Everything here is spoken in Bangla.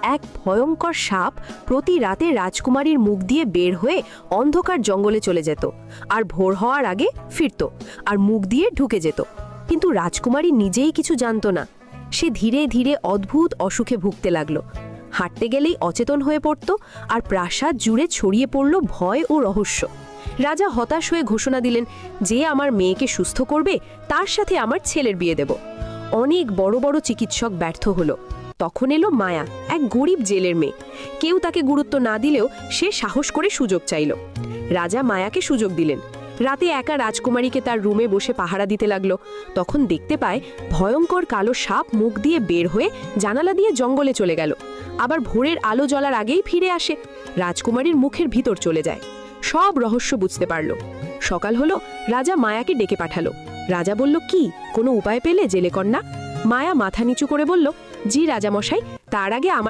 এক ভয়ঙ্কর সাপ প্রতি রাতে রাজকুমারীর মুখ দিয়ে বের হয়ে অন্ধকার জঙ্গলে চলে যেত, আর ভোর হওয়ার আগে ফিরত আর মুখ দিয়ে ঢুকে যেত। কিন্তু রাজকুমারী নিজেই কিছু জানত না। সে ধীরে ধীরে অদ্ভুত অসুখে ভুগতে লাগলো। হাঁটতে গেলেই অচেতন হয়ে পড়ত, আর প্রাসাদ জুড়ে ছড়িয়ে পড়ল ভয় ও রহস্য। রাজা হতাশ হয়ে ঘোষণা দিলেন, যে আমার মেয়েকে সুস্থ করবে তার সাথে আমার ছেলের বিয়ে দেব। অনেক বড় বড় চিকিৎসক ব্যর্থ হলো। তখন এলো মায়া, এক গরিব জেলের মেয়ে। কেউ তাকে গুরুত্ব না দিলেও সে সাহস করে সুযোগ চাইল। রাজা মায়াকে সুযোগ দিলেন। রাতে একা রাজকুমারীকে তার রুমে বসে পাহারা দিতে লাগলো। তখন দেখতে পায় ভয়ঙ্কর কালো সাপ মুখ দিয়ে বের হয়ে জানালা দিয়ে জঙ্গলে চলে গেল। আবার ভোরের আলো জ্বলার আগেই ফিরে আসে, রাজকুমারীর মুখের ভিতর চলে যায়। সব রহস্য বুঝতে পারল। সকাল হলো, রাজা মায়াকে ডেকে পাঠালো। রাজা বলল, কি কোনো উপায় পেলে জেলে কন্যা? মায়া মাথা নিচু করে বলল, জি রাজামশাই, তার আগে আমার